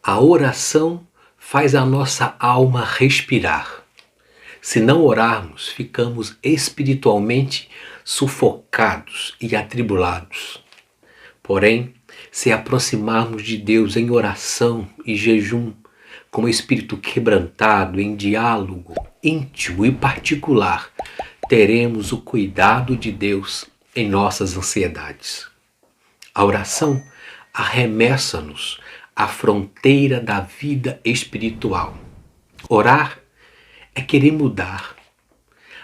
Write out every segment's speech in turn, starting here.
A oração faz a nossa alma respirar. Se não orarmos, ficamos espiritualmente sufocados e atribulados. Porém, se aproximarmos de Deus em oração e jejum, com o espírito quebrantado, em diálogo íntimo e particular, teremos o cuidado de Deus em nossas ansiedades. A oração arremessa-nos à fronteira da vida espiritual. Orar é querer mudar.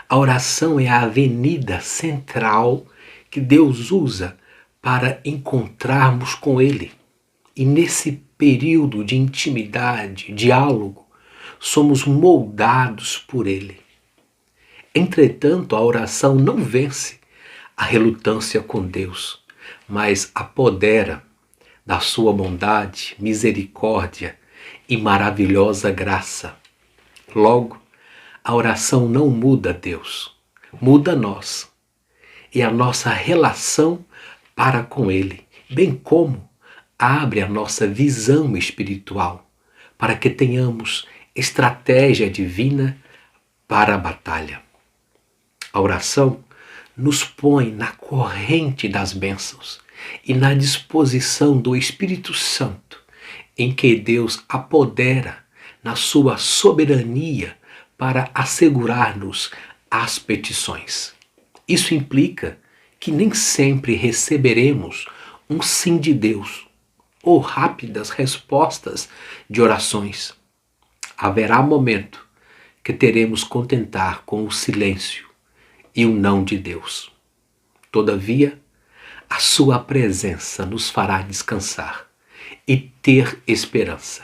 A oração é a avenida central que Deus usa para encontrarmos com Ele. E nesse período de intimidade, diálogo, somos moldados por Ele. Entretanto, a oração não vence a relutância com Deus, mas apodera da sua bondade, misericórdia e maravilhosa graça. Logo, a oração não muda Deus, muda nós e a nossa relação para com Ele, bem como abre a nossa visão espiritual para que tenhamos estratégia divina para a batalha. A oração nos põe na corrente das bênçãos e na disposição do Espírito Santo, em que Deus apodera na sua soberania para assegurar-nos as petições. Isso implica que nem sempre receberemos um sim de Deus ou rápidas respostas de orações. Haverá momento que teremos contentar com o silêncio e o não de Deus. Todavia, a sua presença nos fará descansar e ter esperança.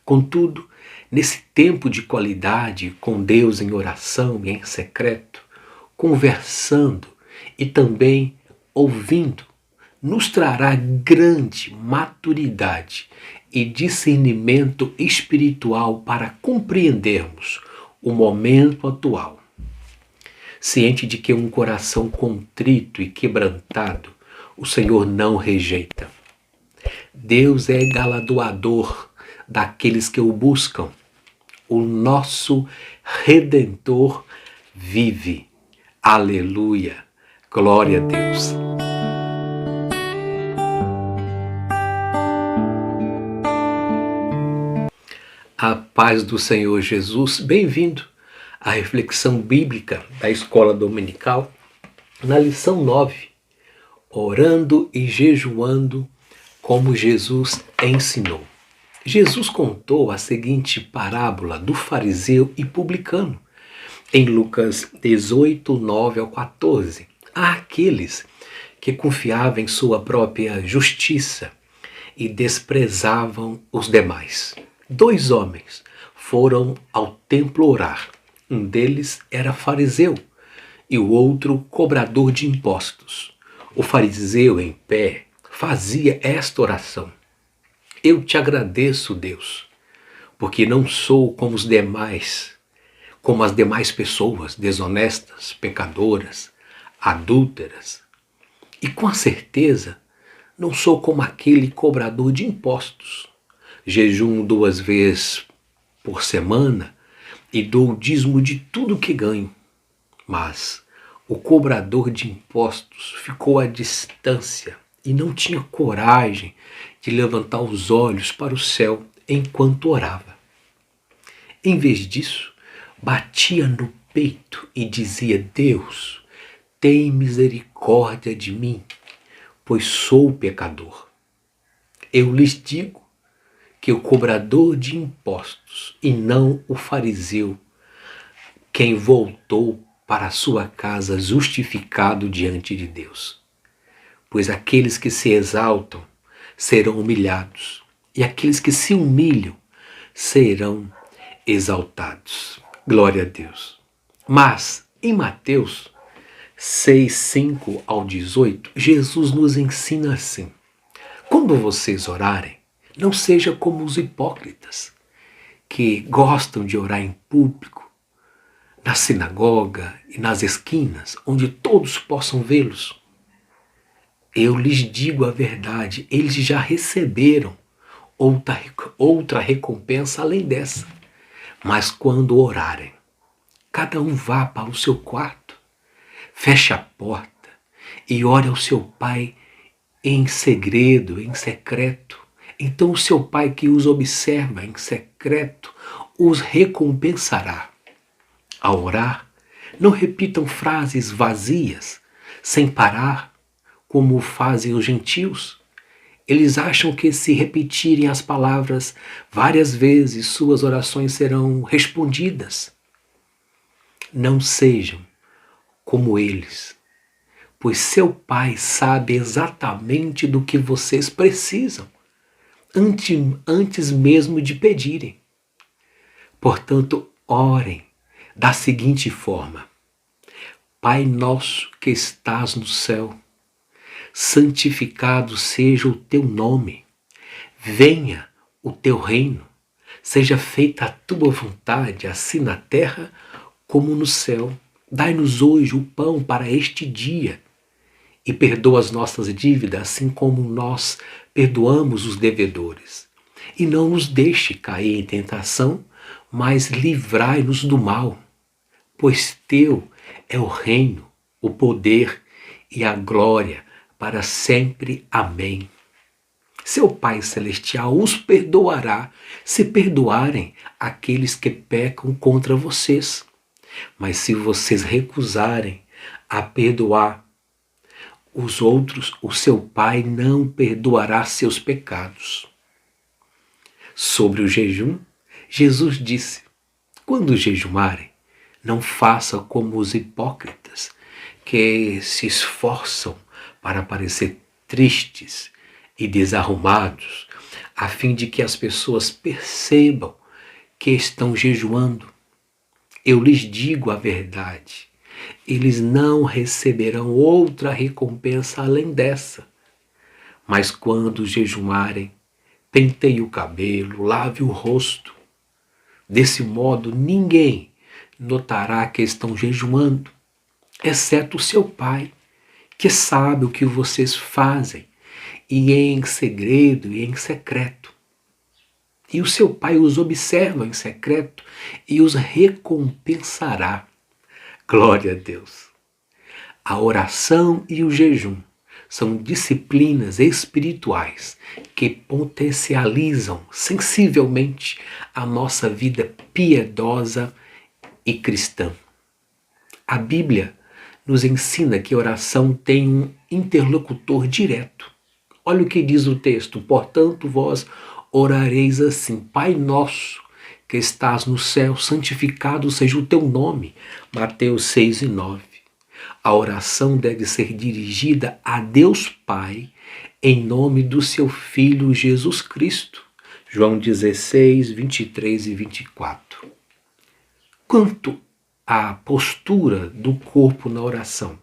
Contudo, nesse tempo de qualidade com Deus em oração e em secreto, conversando e também ouvindo, nos trará grande maturidade e discernimento espiritual para compreendermos o momento atual. Ciente de que um coração contrito e quebrantado, o Senhor não rejeita. Deus é galardoador daqueles que o buscam. O nosso Redentor vive. Aleluia! Glória a Deus! A paz do Senhor Jesus, bem-vindo à reflexão bíblica da Escola Dominical, na lição 9, orando e jejuando como Jesus ensinou. Jesus contou a seguinte parábola do fariseu e publicano, em Lucas 18, 9 ao 14. Há aqueles que confiavam em sua própria justiça e desprezavam os demais. 2 homens foram ao templo orar. Um deles era fariseu e o outro cobrador de impostos. O fariseu, em pé, fazia esta oração: Eu te agradeço, Deus, porque não sou como os demais, como as demais pessoas desonestas, pecadoras, adúlteras. E com certeza não sou como aquele cobrador de impostos. Jejuo 2 vezes por semana e dou o dízimo de tudo que ganho. Mas o cobrador de impostos ficou à distância e não tinha coragem de levantar os olhos para o céu enquanto orava. Em vez disso, batia no peito e dizia: Deus, tem misericórdia de mim, pois sou pecador. Eu lhes digo que o cobrador de impostos e não o fariseu, quem voltou para a sua casa justificado diante de Deus. Pois aqueles que se exaltam serão humilhados, e aqueles que se humilham serão exaltados. Glória a Deus. Mas, em Mateus 6, 5 ao 18, Jesus nos ensina assim: quando vocês orarem, não seja como os hipócritas, que gostam de orar em público, na sinagoga e nas esquinas, onde todos possam vê-los. Eu lhes digo a verdade, eles já receberam outra recompensa além dessa. Mas quando orarem, cada um vá para o seu quarto, feche a porta e ore ao seu Pai em segredo, em secreto. Então o seu Pai que os observa em secreto os recompensará. Ao orar, não repitam frases vazias, sem parar, como fazem os gentios. Eles acham que se repetirem as palavras várias vezes, suas orações serão respondidas. Não sejam como eles, pois seu Pai sabe exatamente do que vocês precisam, antes mesmo de pedirem. Portanto, orem da seguinte forma: Pai nosso que estás no céu, santificado seja o teu nome, venha o teu reino, seja feita a tua vontade, assim na terra como no céu. Dai-nos hoje o pão para este dia e perdoa as nossas dívidas, assim como nós perdoamos os devedores. E não nos deixe cair em tentação, mas livrai-nos do mal, pois teu é o reino, o poder e a glória para sempre. Amém. Seu Pai Celestial os perdoará se perdoarem aqueles que pecam contra vocês. Mas se vocês recusarem a perdoar os outros, o seu Pai não perdoará seus pecados. Sobre o jejum, Jesus disse: quando jejuarem, não façam como os hipócritas, que se esforçam para parecer tristes e desarrumados, a fim de que as pessoas percebam que estão jejuando. Eu lhes digo a verdade, eles não receberão outra recompensa além dessa. Mas quando jejuarem, penteie o cabelo, lave o rosto. Desse modo, ninguém notará que estão jejuando, exceto o seu Pai, que sabe o que vocês fazem, e em segredo e em secreto. E o seu Pai os observa em secreto e os recompensará. Glória a Deus! A oração e o jejum são disciplinas espirituais que potencializam sensivelmente a nossa vida piedosa e cristã. A Bíblia nos ensina que a oração tem um interlocutor direto. Olha o que diz o texto: portanto, vós orareis assim: Pai nosso que estás no céu, santificado seja o teu nome. Mateus 6:9. A oração deve ser dirigida a Deus Pai em nome do seu Filho Jesus Cristo. João 16, 23 e 24. Quanto à postura do corpo na oração,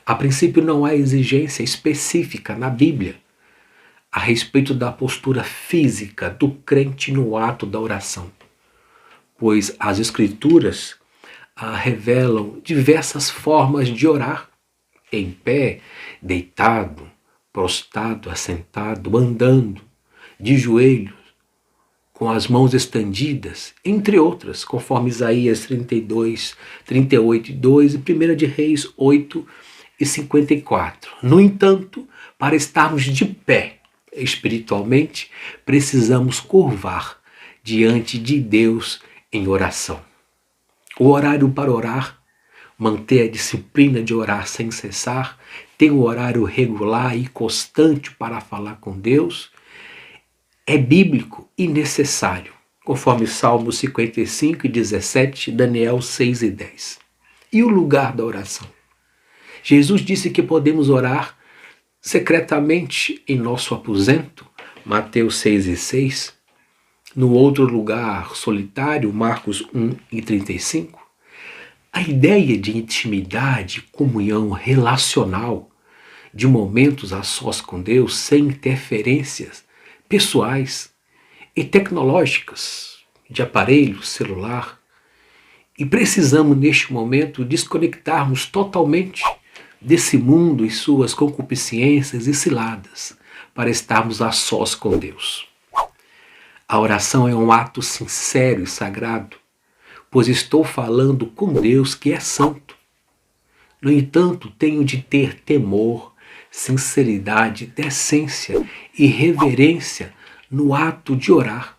a princípio não há exigência específica na Bíblia a respeito da postura física do crente no ato da oração, pois as Escrituras revelam diversas formas de orar: em pé, deitado, prostrado, assentado, andando, de joelhos, com as mãos estendidas, entre outras, conforme Isaías 32, 38 e 2 e 1 de Reis 8 e 54. No entanto, para estarmos de pé espiritualmente, precisamos curvar diante de Deus em oração. O horário para orar, manter a disciplina de orar sem cessar, ter um horário regular e constante para falar com Deus, é bíblico e necessário, conforme Salmos 55 e 17, Daniel 6 e 10. E o lugar da oração? Jesus disse que podemos orar secretamente em nosso aposento, Mateus 6 e 6, no outro lugar solitário, Marcos 1 e 35. A ideia de intimidade, comunhão relacional, de momentos a sós com Deus, sem interferências pessoais e tecnológicas, de aparelho celular, e precisamos neste momento desconectarmos totalmente desse mundo e suas concupiscências e ciladas para estarmos a sós com Deus. A oração é um ato sincero e sagrado, pois estou falando com Deus que é santo. No entanto, tenho de ter temor, sinceridade, decência e reverência no ato de orar.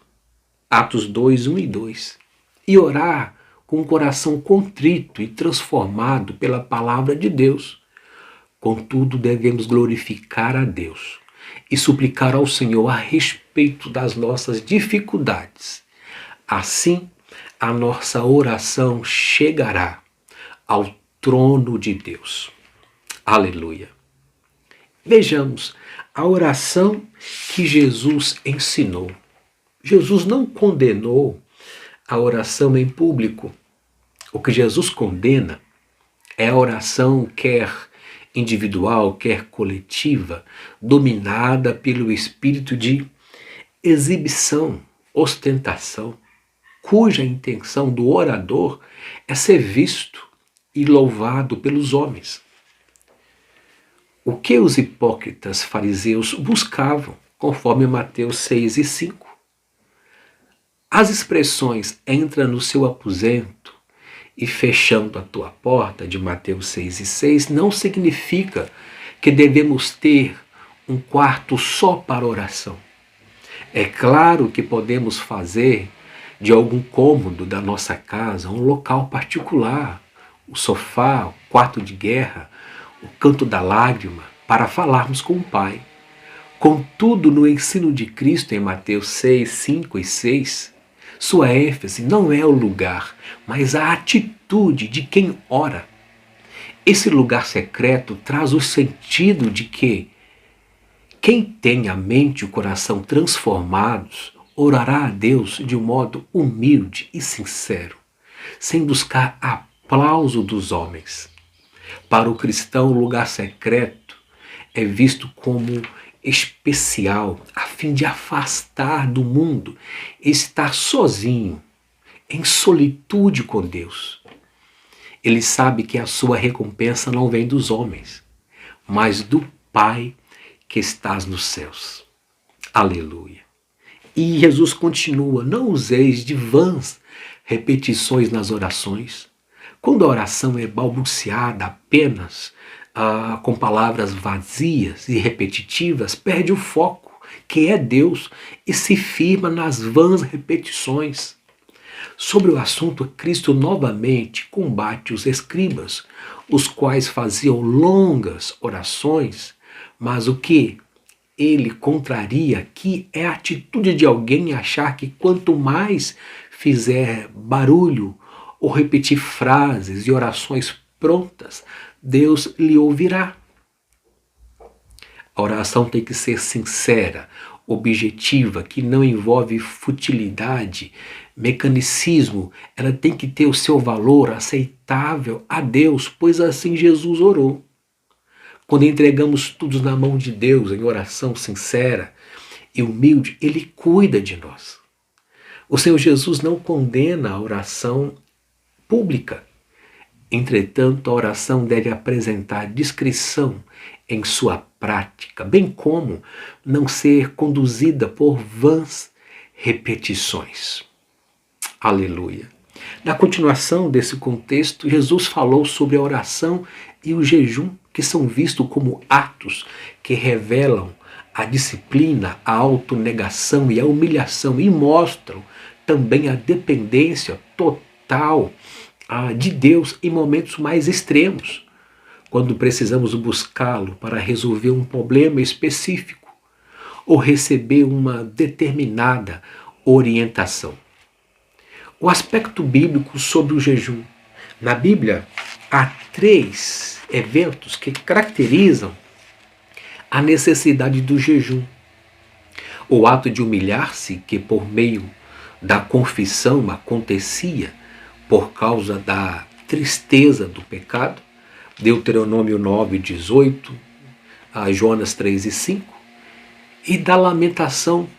Atos 2, 1 e 2. E orar com o coração contrito e transformado pela palavra de Deus. Contudo, devemos glorificar a Deus e suplicar ao Senhor a respeito das nossas dificuldades. Assim, a nossa oração chegará ao trono de Deus. Aleluia. Vejamos a oração que Jesus ensinou. Jesus não condenou a oração em público. O que Jesus condena é a oração, quer individual, quer coletiva, dominada pelo espírito de exibição, ostentação, cuja intenção do orador é ser visto e louvado pelos homens. O que os hipócritas fariseus buscavam, conforme Mateus 6 e 5. As expressões entra no seu aposento e fechando a tua porta, de Mateus 6 e 6, não significa que devemos ter um quarto só para oração. É claro que podemos fazer de algum cômodo da nossa casa um local particular, o sofá, o quarto de guerra, o canto da lágrima, para falarmos com o Pai. Contudo, no ensino de Cristo em Mateus 6, 5 e 6, sua ênfase não é o lugar, mas a atitude de quem ora. Esse lugar secreto traz o sentido de que quem tem a mente e o coração transformados orará a Deus de um modo humilde e sincero, sem buscar aplauso dos homens. Para o cristão, o lugar secreto é visto como especial, a fim de afastar do mundo, estar sozinho, em solitude com Deus. Ele sabe que a sua recompensa não vem dos homens, mas do Pai que estás nos céus. Aleluia. E Jesus continua: não useis de vãs repetições nas orações. Quando a oração é balbuciada apenas com palavras vazias e repetitivas, perde o foco, que é Deus, e se firma nas vãs repetições. Sobre o assunto, Cristo novamente combate os escribas, os quais faziam longas orações, mas o que ele contraria aqui é a atitude de alguém achar que quanto mais fizer barulho ou repetir frases e orações prontas, Deus lhe ouvirá. A oração tem que ser sincera, objetiva, que não envolve futilidade, mecanicismo. Ela tem que ter o seu valor aceitável a Deus, pois assim Jesus orou. Quando entregamos tudo na mão de Deus em oração sincera e humilde, Ele cuida de nós. O Senhor Jesus não condena a oração pública. Entretanto, a oração deve apresentar discrição em sua prática, bem como não ser conduzida por vãs repetições. Aleluia. Na continuação desse contexto, Jesus falou sobre a oração e o jejum, que são vistos como atos que revelam a disciplina, a autonegação e a humilhação, e mostram também a dependência total de Deus em momentos mais extremos, quando precisamos buscá-lo para resolver um problema específico ou receber uma determinada orientação. O aspecto bíblico sobre o jejum. Na Bíblia, há 3 eventos que caracterizam a necessidade do jejum. O ato de humilhar-se, que por meio da confissão acontecia por causa da tristeza do pecado, Deuteronômio 9, 18, Jonas 3 e 5, e da lamentação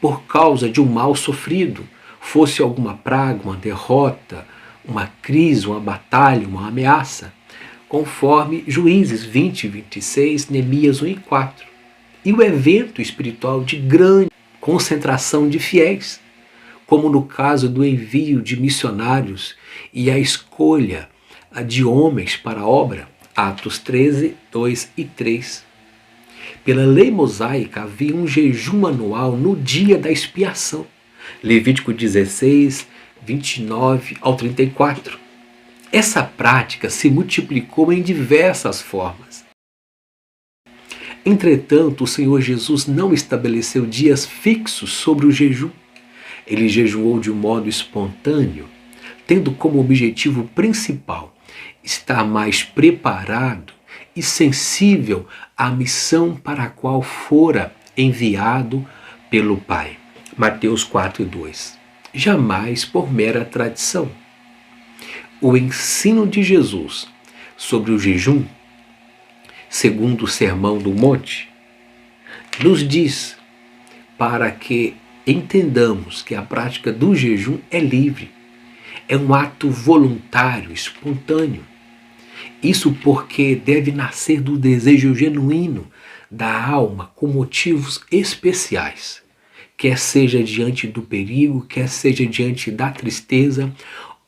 por causa de um mal sofrido, fosse alguma praga, uma derrota, uma crise, uma batalha, uma ameaça, conforme Juízes 20, 26, Neemias 1 e 4. E o evento espiritual de grande concentração de fiéis, como no caso do envio de missionários e a escolha de homens para a obra, Atos 13, 2 e 3. Pela lei mosaica havia um jejum anual no dia da expiação, Levítico 16, 29 ao 34. Essa prática se multiplicou em diversas formas. Entretanto, o Senhor Jesus não estabeleceu dias fixos sobre o jejum. Ele jejuou de um modo espontâneo, tendo como objetivo principal estar mais preparado e sensível à missão para a qual fora enviado pelo Pai. Mateus 4:2. Jamais por mera tradição. O ensino de Jesus sobre o jejum, segundo o Sermão do Monte, nos diz para que entendamos que a prática do jejum é livre, é um ato voluntário, espontâneo. Isso porque deve nascer do desejo genuíno da alma com motivos especiais, quer seja diante do perigo, quer seja diante da tristeza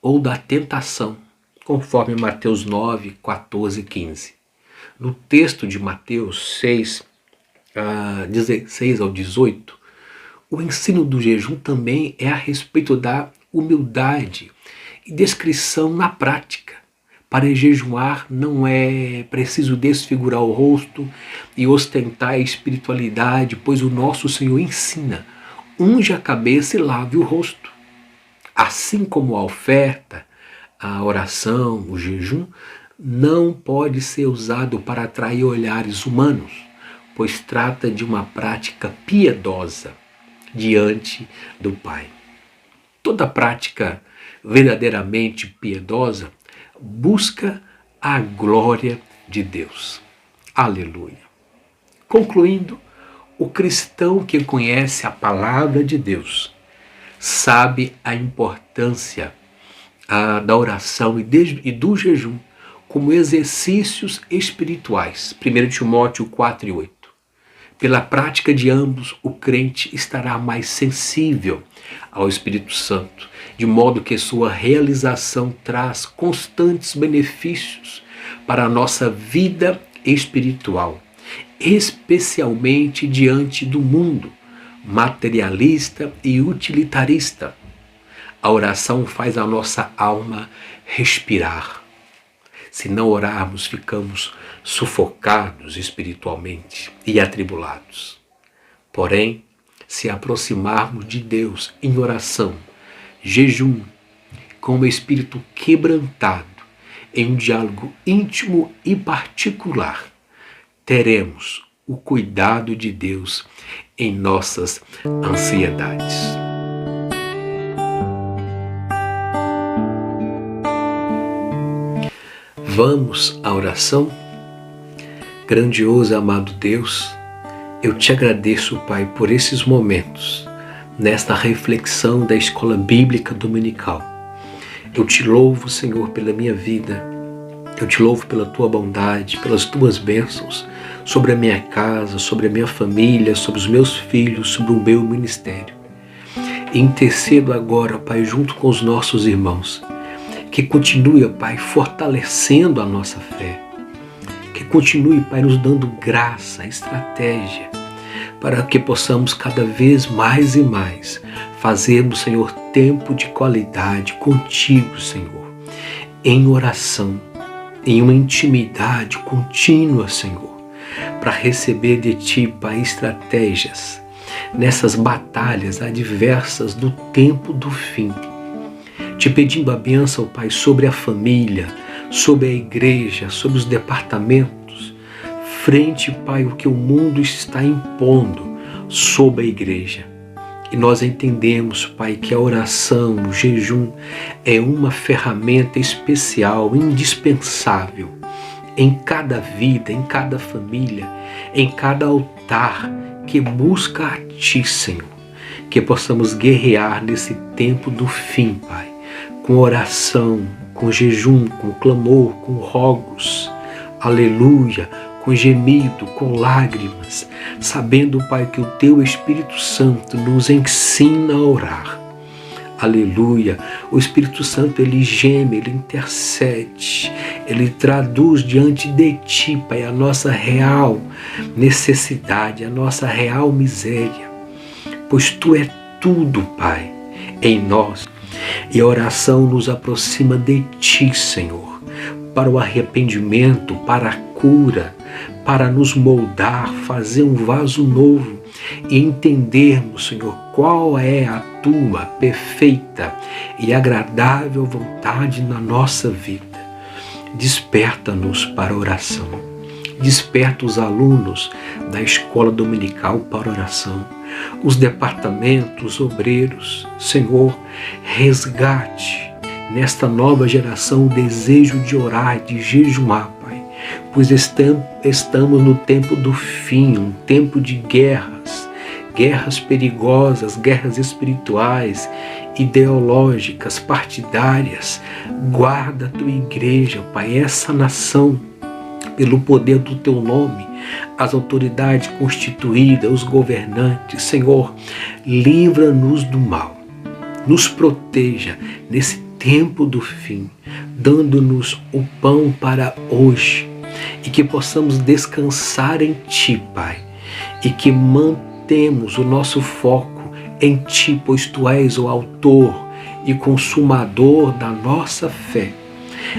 ou da tentação, conforme Mateus 9, 14 e 15. No texto de Mateus 6, 16 ao 18, o ensino do jejum também é a respeito da humildade e descrição na prática. Para jejuar não é preciso desfigurar o rosto e ostentar a espiritualidade, pois o nosso Senhor ensina: unge a cabeça e lave o rosto. Assim como a oferta, a oração, o jejum, não pode ser usado para atrair olhares humanos, pois trata de uma prática piedosa diante do Pai. Toda prática verdadeiramente piedosa busca a glória de Deus. Aleluia. Concluindo, o cristão que conhece a palavra de Deus sabe a importância da oração e do jejum como exercícios espirituais. 1 Timóteo 4 e 8. Pela prática de ambos, o crente estará mais sensível ao Espírito Santo, de modo que sua realização traz constantes benefícios para a nossa vida espiritual, especialmente diante do mundo materialista e utilitarista. A oração faz a nossa alma respirar. Se não orarmos, ficamos sufocados espiritualmente e atribulados. Porém, se aproximarmos de Deus em oração, jejum, com o espírito quebrantado, em um diálogo íntimo e particular, teremos o cuidado de Deus em nossas ansiedades. Vamos à oração? Grandioso e amado Deus, eu te agradeço, Pai, por esses momentos, nesta reflexão da Escola Bíblica Dominical. Eu te louvo, Senhor, pela minha vida. Eu te louvo pela tua bondade, pelas tuas bênçãos sobre a minha casa, sobre a minha família, sobre os meus filhos, sobre o meu ministério. Intercedo agora, Pai, junto com os nossos irmãos, que continue, Pai, fortalecendo a nossa fé. Que continue, Pai, nos dando graça, estratégia, para que possamos cada vez mais e mais fazermos, Senhor, tempo de qualidade contigo, Senhor, em oração, em uma intimidade contínua, Senhor, para receber de Ti, Pai, estratégias nessas batalhas adversas do tempo do fim. Te pedindo a bênção, Pai, sobre a família, sobre a igreja, sobre os departamentos, frente, Pai, o que o mundo está impondo sobre a igreja. E nós entendemos, Pai, que a oração, o jejum é uma ferramenta especial, indispensável em cada vida, em cada família, em cada altar que busca a Ti, Senhor. Que possamos guerrear nesse tempo do fim, Pai, com oração, com jejum, com clamor, com rogos, aleluia, com gemido, com lágrimas, sabendo, Pai, que o Teu Espírito Santo nos ensina a orar. Aleluia! O Espírito Santo, ele geme, ele intercede, ele traduz diante de Ti, Pai, a nossa real necessidade, a nossa real miséria, pois Tu é tudo, Pai, em nós. E a oração nos aproxima de Ti, Senhor, para o arrependimento, para a cura, para nos moldar, fazer um vaso novo e entendermos, Senhor, qual é a Tua perfeita e agradável vontade na nossa vida. Desperta-nos para a oração. Desperta os alunos da escola dominical para a oração. Os departamentos obreiros, Senhor, resgate nesta nova geração o desejo de orar, de jejuar, Pai, pois estamos no tempo do fim, um tempo de guerras perigosas, guerras espirituais, ideológicas, partidárias. Guarda a Tua igreja, Pai, essa nação, pelo poder do Teu nome, as autoridades constituídas, os governantes. Senhor, livra-nos do mal, nos proteja nesse tempo do fim, dando-nos o pão para hoje, e que possamos descansar em Ti, Pai, e que mantemos o nosso foco em Ti, pois Tu és o autor e consumador da nossa fé,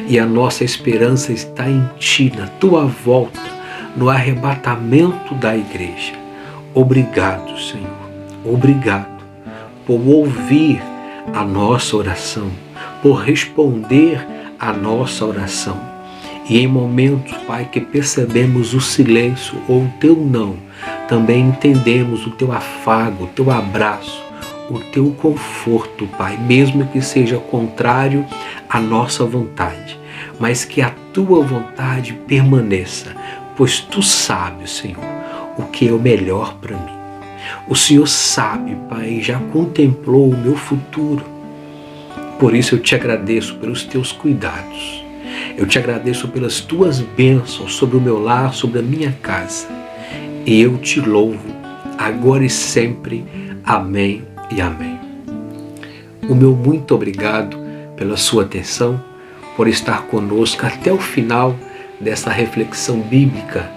e a nossa esperança está em Ti, na Tua volta, no arrebatamento da igreja. Obrigado, Senhor, obrigado por ouvir a nossa oração, por responder a nossa oração. E em momentos, Pai, que percebemos o silêncio ou o Teu não, também entendemos o Teu afago, o Teu abraço, o Teu conforto, Pai, mesmo que seja contrário à nossa vontade, mas que a Tua vontade permaneça, pois Tu sabes, Senhor, o que é o melhor para mim. O Senhor sabe, Pai, já contemplou o meu futuro. Por isso eu Te agradeço pelos Teus cuidados. Eu Te agradeço pelas Tuas bênçãos sobre o meu lar, sobre a minha casa. E eu Te louvo, agora e sempre. Amém e amém. O meu muito obrigado pela sua atenção, por estar conosco até o final dessa reflexão bíblica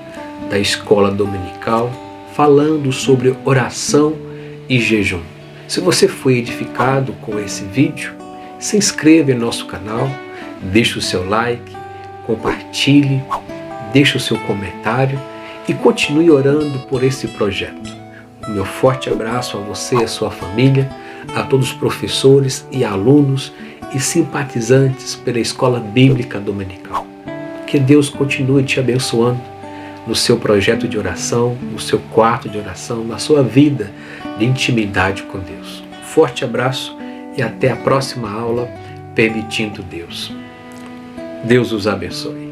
da escola dominical, falando sobre oração e jejum. Se você foi edificado com esse vídeo, se inscreva em nosso canal, deixe o seu like, compartilhe, deixe o seu comentário e continue orando por esse projeto. O meu forte abraço a você e a sua família, a todos os professores e alunos e simpatizantes pela Escola Bíblica Dominical. Que Deus continue te abençoando no seu projeto de oração, no seu quarto de oração, na sua vida de intimidade com Deus. Forte abraço e até a próxima aula, permitindo Deus. Deus os abençoe.